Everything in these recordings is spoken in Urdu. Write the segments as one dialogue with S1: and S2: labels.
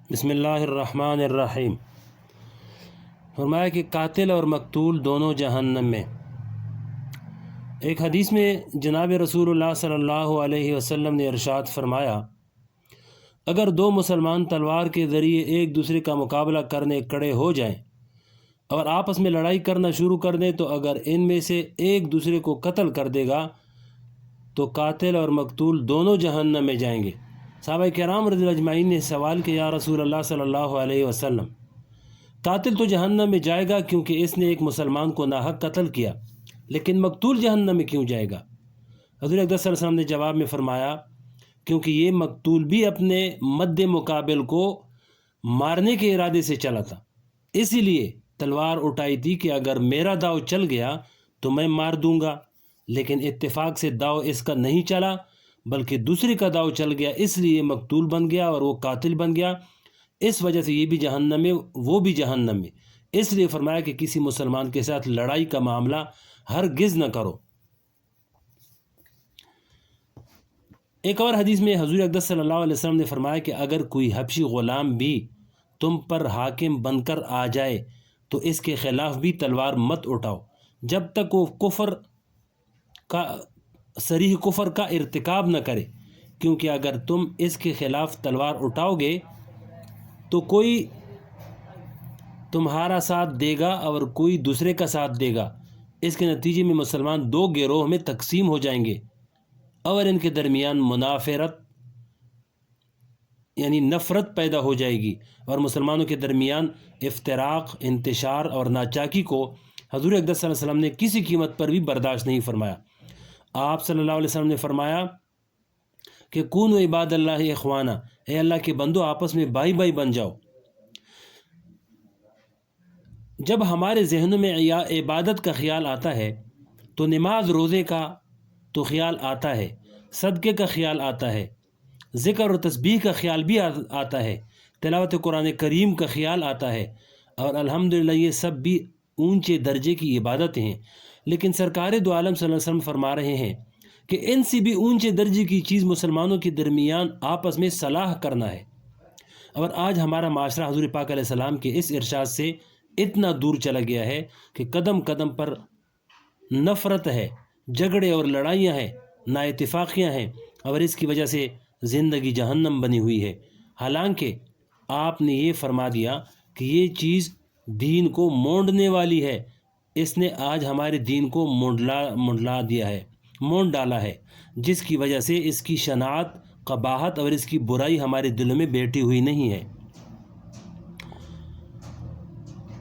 S1: بسم اللہ الرحمن الرحیم۔ فرمایا کہ قاتل اور مقتول دونوں جہنم میں۔ ایک حدیث میں جناب رسول اللہ صلی اللہ علیہ وسلم نے ارشاد فرمایا، اگر دو مسلمان تلوار کے ذریعے ایک دوسرے کا مقابلہ کرنے کھڑے ہو جائیں اور آپس میں لڑائی کرنا شروع کر دیں تو اگر ان میں سے ایک دوسرے کو قتل کر دے گا تو قاتل اور مقتول دونوں جہنم میں جائیں گے۔ صحابہ کرام رضی اللہ اجمعین نے سوال کیا، یا رسول اللہ صلی اللہ علیہ وسلم، قاتل تو جہنم میں جائے گا کیونکہ اس نے ایک مسلمان کو ناحق قتل کیا، لیکن مقتول جہنم میں کیوں جائے گا؟ حضور اقدس صلی اللہ علیہ وسلم نے جواب میں فرمایا، کیونکہ یہ مقتول بھی اپنے مد مقابل کو مارنے کے ارادے سے چلا تھا، اسی لیے تلوار اٹھائی تھی کہ اگر میرا داؤ چل گیا تو میں مار دوں گا، لیکن اتفاق سے داؤ اس کا نہیں چلا بلکہ دوسرے کا داؤ چل گیا، اس لیے مقتول بن گیا اور وہ قاتل بن گیا، اس وجہ سے یہ بھی جہنم میں وہ بھی جہنم میں۔ اس لیے فرمایا کہ کسی مسلمان کے ساتھ لڑائی کا معاملہ ہرگز نہ کرو۔ ایک اور حدیث میں حضور اقدس صلی اللہ علیہ وسلم نے فرمایا کہ اگر کوئی حبشی غلام بھی تم پر حاکم بن کر آ جائے تو اس کے خلاف بھی تلوار مت اٹھاؤ جب تک وہ صریح کفر کا ارتکاب نہ کرے، کیونکہ اگر تم اس کے خلاف تلوار اٹھاؤ گے تو کوئی تمہارا ساتھ دے گا اور کوئی دوسرے کا ساتھ دے گا، اس کے نتیجے میں مسلمان دو گروہ میں تقسیم ہو جائیں گے اور ان کے درمیان منافرت یعنی نفرت پیدا ہو جائے گی، اور مسلمانوں کے درمیان افتراق، انتشار اور ناچاکی کو حضور اقدس صلی اللہ علیہ وسلم نے کسی قیمت پر بھی برداشت نہیں فرمایا۔ آپ صلی اللہ علیہ وسلم نے فرمایا کہ کونوا عباد اللہ اخوانا، اے اللہ کے بندو آپس میں بھائی بھائی بن جاؤ۔ جب ہمارے ذہنوں میں عبادت کا خیال آتا ہے تو نماز روزے کا تو خیال آتا ہے، صدقے کا خیال آتا ہے، ذکر اور تسبیح کا خیال بھی آتا ہے، تلاوت قرآن کریم کا خیال آتا ہے، اور الحمدللہ یہ سب بھی اونچے درجے کی عبادتیں ہیں، لیکن سرکار دو عالم صلی اللہ علیہ وسلم فرما رہے ہیں کہ ان سے بھی اونچے درجے کی چیز مسلمانوں کے درمیان آپس میں صلاح کرنا ہے۔ اور آج ہمارا معاشرہ حضور پاک علیہ السلام کے اس ارشاد سے اتنا دور چلا گیا ہے کہ قدم قدم پر نفرت ہے، جھگڑے اور لڑائیاں ہیں، نا اتفاقیاں ہیں، اور اس کی وجہ سے زندگی جہنم بنی ہوئی ہے۔ حالانکہ آپ نے یہ فرما دیا کہ یہ چیز دین کو مونڈنے والی ہے، اس نے آج ہمارے دین کو مونڈ ڈالا ہے، جس کی وجہ سے اس کی شناعت، قباحت اور اس کی برائی ہمارے دلوں میں بیٹھی ہوئی نہیں ہے۔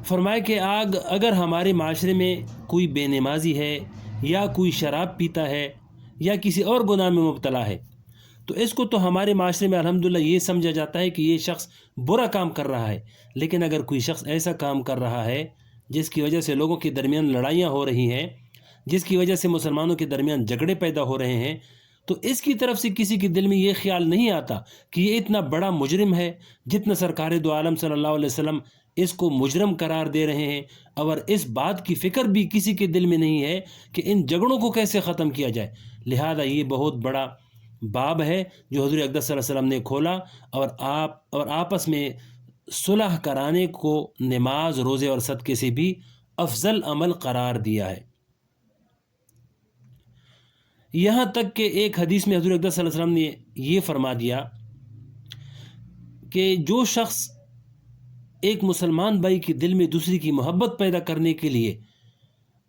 S1: فرمایا کہ اگر ہمارے معاشرے میں کوئی بے نمازی ہے یا کوئی شراب پیتا ہے یا کسی اور گناہ میں مبتلا ہے تو اس کو تو ہمارے معاشرے میں الحمدللہ یہ سمجھا جاتا ہے کہ یہ شخص برا کام کر رہا ہے، لیکن اگر کوئی شخص ایسا کام کر رہا ہے جس کی وجہ سے لوگوں کے درمیان لڑائیاں ہو رہی ہیں، جس کی وجہ سے مسلمانوں کے درمیان جھگڑے پیدا ہو رہے ہیں، تو اس کی طرف سے کسی کے دل میں یہ خیال نہیں آتا کہ یہ اتنا بڑا مجرم ہے جتنا سرکار دو عالم صلی اللہ علیہ وسلم اس کو مجرم قرار دے رہے ہیں، اور اس بات کی فکر بھی کسی کے دل میں نہیں ہے کہ ان جھگڑوں کو کیسے ختم کیا جائے۔ لہذا یہ بہت بڑا باب ہے جو حضور اقدس صلی اللہ علیہ وسلم نے کھولا، اور آپس میں صلح کرانے کو نماز، روزے اور صدقے سے بھی افضل عمل قرار دیا ہے۔ یہاں تک کہ ایک حدیث میں حضور اقدس صلی اللہ علیہ وسلم نے یہ فرما دیا کہ جو شخص ایک مسلمان بھائی کے دل میں دوسری کی محبت پیدا کرنے کے لیے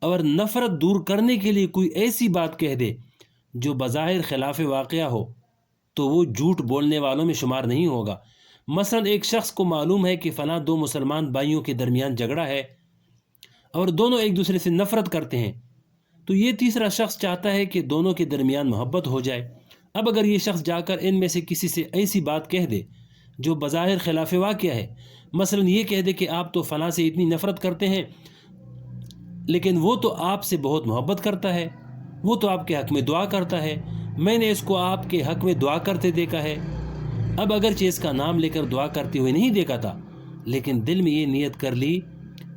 S1: اور نفرت دور کرنے کے لیے کوئی ایسی بات کہہ دے جو بظاہر خلاف واقعہ ہو تو وہ جھوٹ بولنے والوں میں شمار نہیں ہوگا۔ مثلا ایک شخص کو معلوم ہے کہ فلاں دو مسلمان بھائیوں کے درمیان جھگڑا ہے اور دونوں ایک دوسرے سے نفرت کرتے ہیں، تو یہ تیسرا شخص چاہتا ہے کہ دونوں کے درمیان محبت ہو جائے۔ اب اگر یہ شخص جا کر ان میں سے کسی سے ایسی بات کہہ دے جو بظاہر خلاف واقعہ ہے، مثلا یہ کہہ دے کہ آپ تو فلاں سے اتنی نفرت کرتے ہیں لیکن وہ تو آپ سے بہت محبت کرتا ہے، وہ تو آپ کے حق میں دعا کرتا ہے، میں نے اس کو آپ کے حق میں دعا کرتے دیکھا ہے۔ اب اگرچہ اس کا نام لے کر دعا کرتے ہوئے نہیں دیکھا تھا، لیکن دل میں یہ نیت کر لی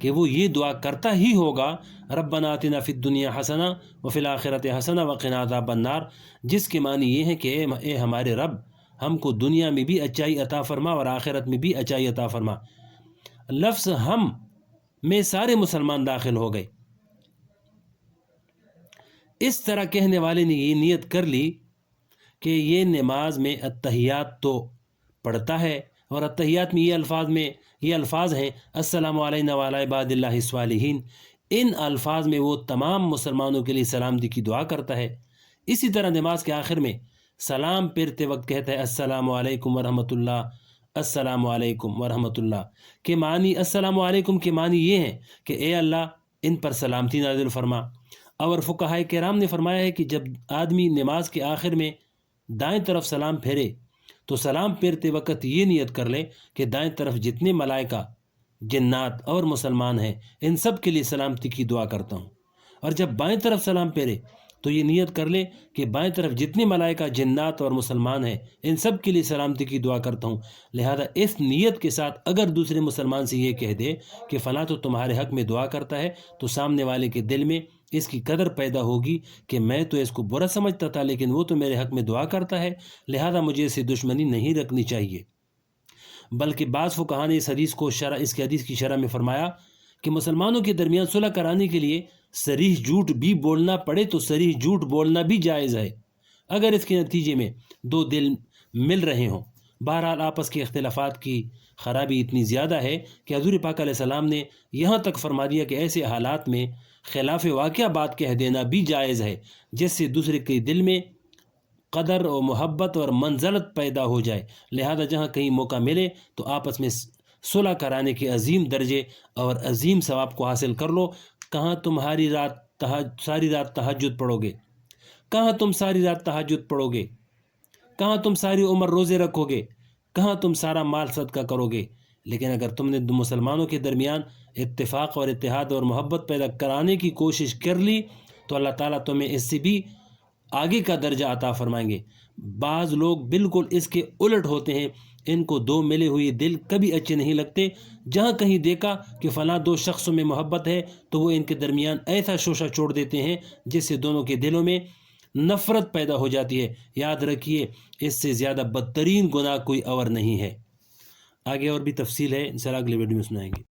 S1: کہ وہ یہ دعا کرتا ہی ہوگا، ربنا آتنا فی الدنیا حسنہ وفی الآخرۃ حسنہ وقنا عذاب النار، جس کے معنی یہ ہے کہ اے ہمارے رب، ہم کو دنیا میں بھی اچائی عطا فرما اور آخرت میں بھی اچائی عطا فرما۔ لفظ ہم میں سارے مسلمان داخل ہو گئے۔ اس طرح کہنے والے نے یہ نیت کر لی کہ یہ نماز میں التحیات تو پڑھتا ہے، اور التحیات میں یہ الفاظ ہیں السلام علینا وعلی عباد اللہ الصالحین، ان الفاظ میں وہ تمام مسلمانوں کے لیے سلامتی کی دعا کرتا ہے۔ اسی طرح نماز کے آخر میں سلام پھیرتے وقت کہتا ہے السلام علیکم ورحمۃ اللہ، السلام علیکم ورحمۃ اللہ کے معنی، السلام علیکم کے معنی یہ ہیں کہ اے اللہ ان پر سلامتی نازل فرما۔ اور فقہائے کرام نے فرمایا ہے کہ جب آدمی نماز کے آخر میں دائیں طرف سلام پھیرے تو سلام پھیرتے وقت یہ نیت کر لے کہ دائیں طرف جتنے ملائکہ، جنات اور مسلمان ہیں ان سب کے لیے سلامتی کی دعا کرتا ہوں، اور جب بائیں طرف سلام پھیرے تو یہ نیت کر لے کہ بائیں طرف جتنے ملائکہ، جنات اور مسلمان ہیں ان سب کے لیے سلامتی کی دعا کرتا ہوں۔ لہذا اس نیت کے ساتھ اگر دوسرے مسلمان سے یہ کہہ دے کہ فلاں تو تمہارے حق میں دعا کرتا ہے، تو سامنے والے کے دل میں اس کی قدر پیدا ہوگی کہ میں تو اس کو برا سمجھتا تھا لیکن وہ تو میرے حق میں دعا کرتا ہے، لہذا مجھے اسے دشمنی نہیں رکھنی چاہیے۔ بلکہ بعض فقہاء نے اس کی حدیث کی شرح میں فرمایا کہ مسلمانوں کے درمیان صلح کرانے کے لیے صریح جھوٹ بھی بولنا پڑے تو صریح جھوٹ بولنا بھی جائز ہے، اگر اس کے نتیجے میں دو دل مل رہے ہوں۔ بہرحال آپس کے اختلافات کی خرابی اتنی زیادہ ہے کہ حضور پاک علیہ السلام نے یہاں تک فرما دیا کہ ایسے حالات میں خلاف واقعہ بات کہہ دینا بھی جائز ہے، جس سے دوسرے کے دل میں قدر و محبت اور منزلت پیدا ہو جائے۔ لہذا جہاں کہیں موقع ملے تو آپس میں صلح کرانے کے عظیم درجے اور عظیم ثواب کو حاصل کر لو۔ کہاں تم ساری رات تہجد پڑھو گے، کہاں تم ساری رات تہجد پڑھو گے، کہاں تم ساری عمر روزے رکھو گے، کہاں تم سارا مال صدقہ کرو گے، لیکن اگر تم نے مسلمانوں کے درمیان اتفاق اور اتحاد اور محبت پیدا کرانے کی کوشش کر لی تو اللہ تعالیٰ تمہیں اس سے بھی آگے کا درجہ عطا فرمائیں گے۔ بعض لوگ بالکل اس کے الٹ ہوتے ہیں، ان کو دو ملے ہوئے دل کبھی اچھے نہیں لگتے۔ جہاں کہیں دیکھا کہ فلاں دو شخصوں میں محبت ہے تو وہ ان کے درمیان ایسا شوشہ چھوڑ دیتے ہیں جس سے دونوں کے دلوں میں نفرت پیدا ہو جاتی ہے۔ یاد رکھیے اس سے زیادہ بدترین گناہ کوئی اور نہیں ہے۔ آگے اور بھی تفصیل ہے، انشاءاللہ اگلے ویڈیو میں سنائیں گے۔